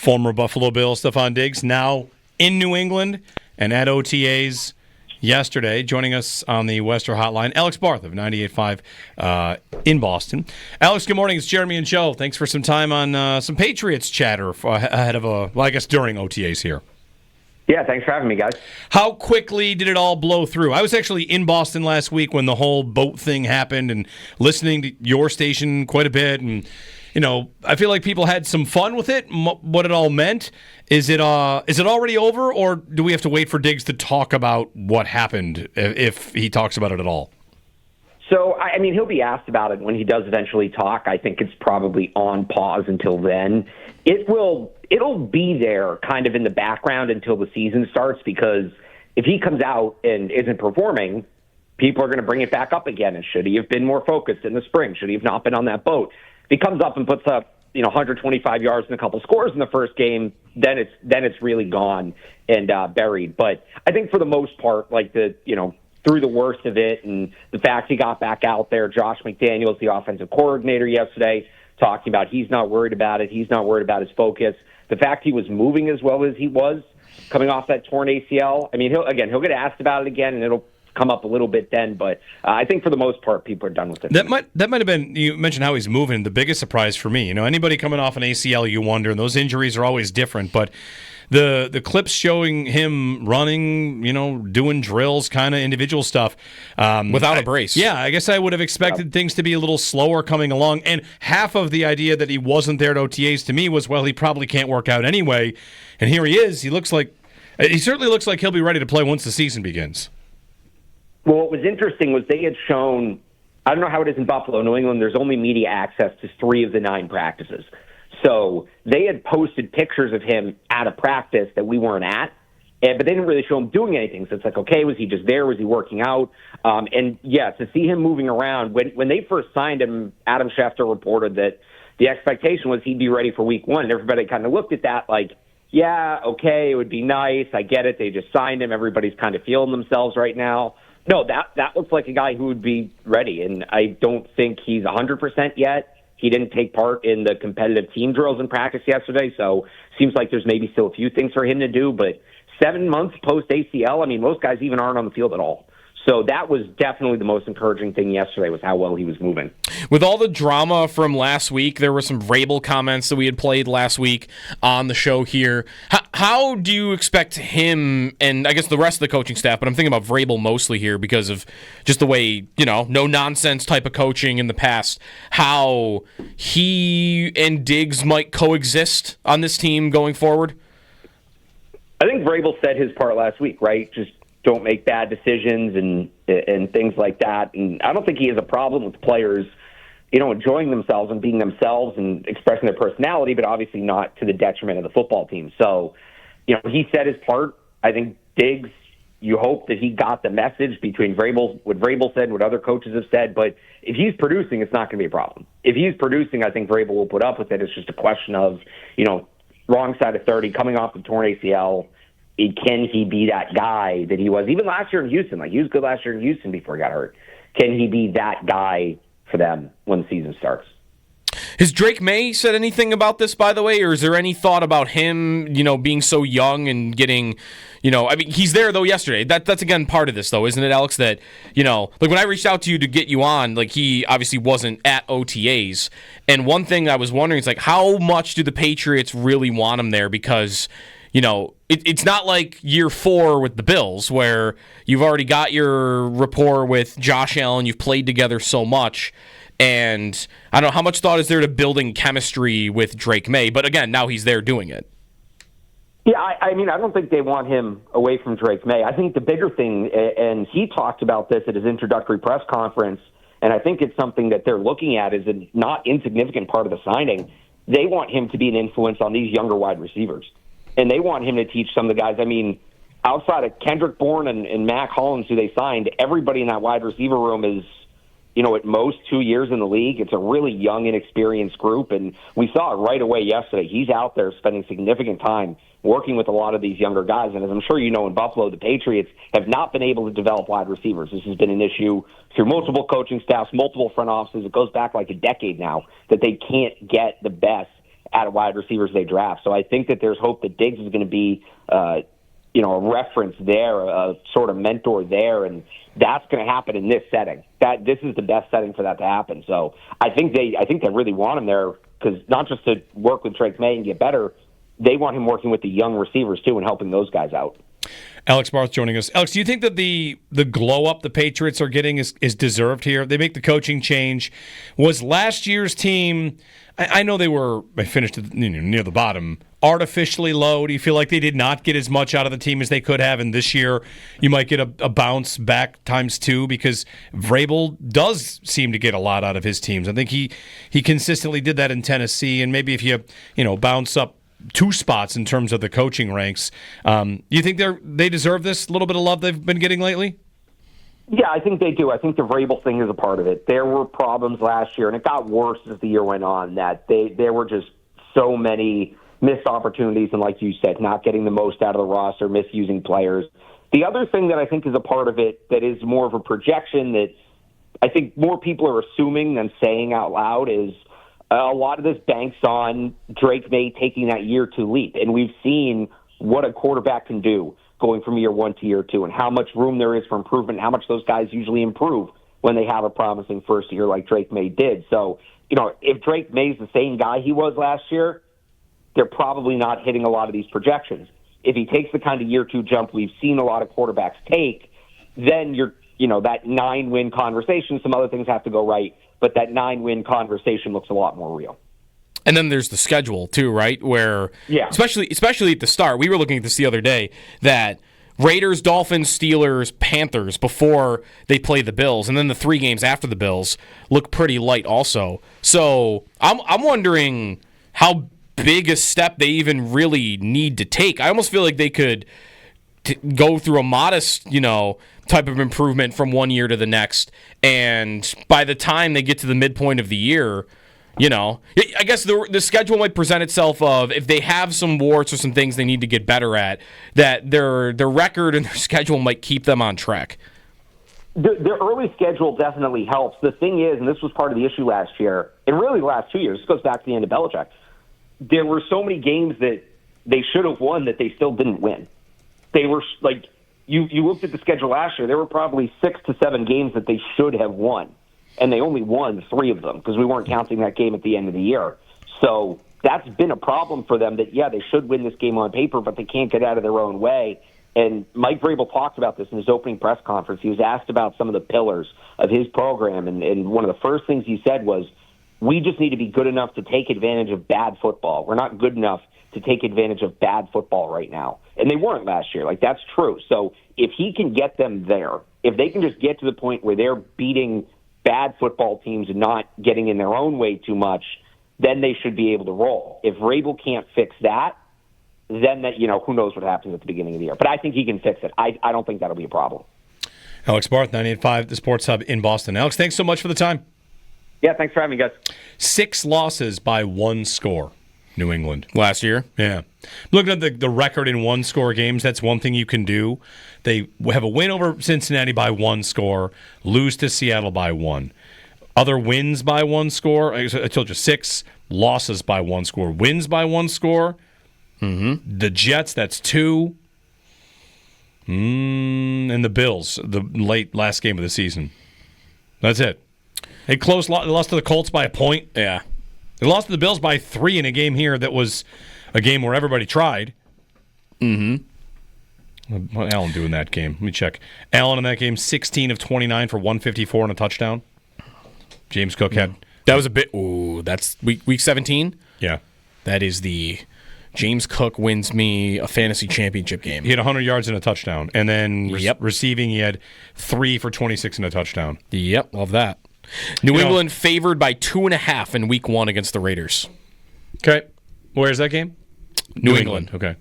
former Buffalo Bill Stefan Diggs, now in New England and at OTAs yesterday, joining us on the Western Hotline, Alex Barth of 98.5 in Boston. Alex, good morning. It's Jeremy and Joe. Thanks for some time on some Patriots chatter ahead of during OTAs here. Yeah, thanks for having me, guys. How quickly did it all blow through? I was actually in Boston last week when the whole boat thing happened and listening to your station quite a bit. And, I feel like people had some fun with it, what it all meant. Is it already over, or do we have to wait for Diggs to talk about what happened, if he talks about it at all? So, he'll be asked about it when he does eventually talk. I think it's probably on pause until then. It'll be there kind of in the background until the season starts, because if he comes out and isn't performing, people are going to bring it back up again. And should he have been more focused in the spring? Should he have not been on that boat? If he comes up and puts up 125 yards and a couple scores in the first game, then it's really gone and buried. But I think for the most part, through the worst of it, and the fact he got back out there, Josh McDaniels, the offensive coordinator yesterday, talking about he's not worried about it. He's not worried about his focus. The fact he was moving as well as he was coming off that torn ACL. He'll get asked about it again, and it'll come up a little bit then. But I think for the most part, people are done with it. That might have been, you mentioned how he's moving, the biggest surprise for me. Anybody coming off an ACL, you wonder, and those injuries are always different. But the clips showing him running, doing drills, kind of individual stuff. Without a brace. Yeah, I guess I would have expected things to be a little slower coming along. And half of the idea that he wasn't there at OTAs to me was, well, he probably can't work out anyway. And here he is. He certainly looks like he'll be ready to play once the season begins. Well, what was interesting was they had shown, I don't know how it is in Buffalo, New England, there's only media access to 3 of the 9 practices. So they had posted pictures of him at a practice that we weren't at, but they didn't really show him doing anything. So it's like, okay, was he just there? Was he working out? And yeah, to see him moving around, when they first signed him, Adam Schefter reported that the expectation was he'd be ready for week 1. And everybody kind of looked at that like, yeah, okay, it would be nice. I get it. They just signed him. Everybody's kind of feeling themselves right now. No, that looks like a guy who would be ready, and I don't think he's 100% yet. He didn't take part in the competitive team drills in practice yesterday, so seems like there's maybe still a few things for him to do. But 7 months post-ACL, most guys even aren't on the field at all. So that was definitely the most encouraging thing yesterday, was how well he was moving. With all the drama from last week, there were some Vrabel comments that we had played last week on the show here. How do you expect him, and I guess the rest of the coaching staff, but I'm thinking about Vrabel mostly here because of just the way, no-nonsense type of coaching in the past, how he and Diggs might coexist on this team going forward? I think Vrabel said his part last week, right? Just don't make bad decisions and things like that. And I don't think he has a problem with players, enjoying themselves and being themselves and expressing their personality, but obviously not to the detriment of the football team. So, he said his part. I think Diggs, you hope that he got the message between what Vrabel said, what other coaches have said. But if he's producing, it's not going to be a problem. If he's producing, I think Vrabel will put up with it. It's just a question of, wrong side of 30, coming off the torn ACL. Can he be that guy that he was even last year in Houston? Like, he was good last year in Houston before he got hurt. Can he be that guy for them when the season starts? Has Drake May said anything about this, by the way, or is there any thought about him, being so young and getting, he's there, though, yesterday. That's, again, part of this, though, isn't it, Alex? That, when I reached out to you to get you on, he obviously wasn't at OTAs. And one thing I was wondering is, how much do the Patriots really want him there? Because, it's not like year 4 with the Bills where you've already got your rapport with Josh Allen, you've played together so much, and I don't know how much thought is there to building chemistry with Drake May, but again, now he's there doing it. Yeah, I don't think they want him away from Drake May. I think the bigger thing, and he talked about this at his introductory press conference, and I think it's something that they're looking at as a not insignificant part of the signing. They want him to be an influence on these younger wide receivers. And they want him to teach some of the guys. Outside of Kendrick Bourne and Mac Hollins, who they signed, everybody in that wide receiver room is, at most 2 years in the league. It's a really young, inexperienced group. And we saw it right away yesterday. He's out there spending significant time working with a lot of these younger guys. And as I'm sure you know, in Buffalo, the Patriots have not been able to develop wide receivers. This has been an issue through multiple coaching staffs, multiple front offices. It goes back like a decade now that they can't get the best out of wide receivers they draft. So I think that there's hope that Diggs is going to be, a reference there, a sort of mentor there, and that's going to happen in this setting. This is the best setting for that to happen. So I think they really want him there, because not just to work with Drake May and get better, they want him working with the young receivers too and helping those guys out. Alex Barth joining us. Alex, do you think that the glow up the Patriots are getting is deserved here? They make the coaching change. Was last year's team? I know they finished near the bottom, artificially low. Do you feel like they did not get as much out of the team as they could have? And this year, you might get a bounce back ×2, because Vrabel does seem to get a lot out of his teams. I think he consistently did that in Tennessee, and maybe if you bounce up 2 spots in terms of the coaching ranks, you think they deserve this little bit of love they've been getting lately? Yeah, I think they do. I think the Vrabel thing is a part of it. There were problems last year, and it got worse as the year went on, that there were just so many missed opportunities, and like you said, not getting the most out of the roster, misusing players. The other thing that I think is a part of it that is more of a projection that I think more people are assuming than saying out loud is a lot of this banks on Drake May taking that year 2 leap. And we've seen what a quarterback can do going from year 1 to year 2, and how much room there is for improvement, how much those guys usually improve when they have a promising first year like Drake May did. So, if Drake May's the same guy he was last year, they're probably not hitting a lot of these projections. If he takes the kind of year 2 jump we've seen a lot of quarterbacks take, then that 9-win conversation, some other things have to go right, but that 9-win conversation looks a lot more real. And then there's the schedule too, right? Where, especially at the start, we were looking at this the other day, that Raiders, Dolphins, Steelers, Panthers before they play the Bills, and then the 3 games after the Bills look pretty light also. So I'm wondering how big a step they even really need to take. I almost feel like they could go through a modest, type of improvement from one year to the next, and by the time they get to the midpoint of the year, I guess the schedule might present itself of, if they have some warts or some things they need to get better at, that their record and their schedule might keep them on track. The early schedule definitely helps. The thing is, and this was part of the issue last year, and really the last 2 years, this goes back to the end of Belichick, there were so many games that they should have won that they still didn't win. They were like, you looked at the schedule last year, there were probably 6 to 7 games that they should have won, and they only won 3 of them because we weren't counting that game at the end of the year. So that's been a problem for them, that, they should win this game on paper, but they can't get out of their own way. And Mike Vrabel talked about this in his opening press conference. He was asked about some of the pillars of his program, and one of the first things he said was, we just need to be good enough to take advantage of bad football. We're not good enough to take advantage of bad football right now. And they weren't last year. That's true. So if he can get them there, if they can just get to the point where they're beating bad football teams and not getting in their own way too much, then they should be able to roll. If Vrabel can't fix that, then who knows what happens at the beginning of the year. But I think he can fix it. I don't think that'll be a problem. Alex Barth, 98.5, the Sports Hub in Boston. Alex, thanks so much for the time. Yeah, thanks for having me, guys. 6 losses by 1 score, New England. Last year? Yeah. Looking at the record in 1-score games, that's one thing you can do. They have a win over Cincinnati by 1 score, lose to Seattle by 1. Other wins by 1 score, I told you 6 losses by 1 score. Wins by 1 score, The Jets, that's 2. And the Bills, the late last game of the season. That's it. They lost to the Colts by a point. Yeah. They lost to the Bills by 3 in a game here that was a game where everybody tried. What Allen do in that game? Let me check. Allen in that game, 16 of 29 for 154 and a touchdown. James Cook had... That was a bit... Ooh, that's week 17? Yeah. That is the... James Cook wins me a fantasy championship game. He had 100 yards and a touchdown. And then receiving, he had 3 for 26 and a touchdown. Yep, love that. New England favored by 2.5 in week 1 against the Raiders. Okay. Where's that game? New England. Okay.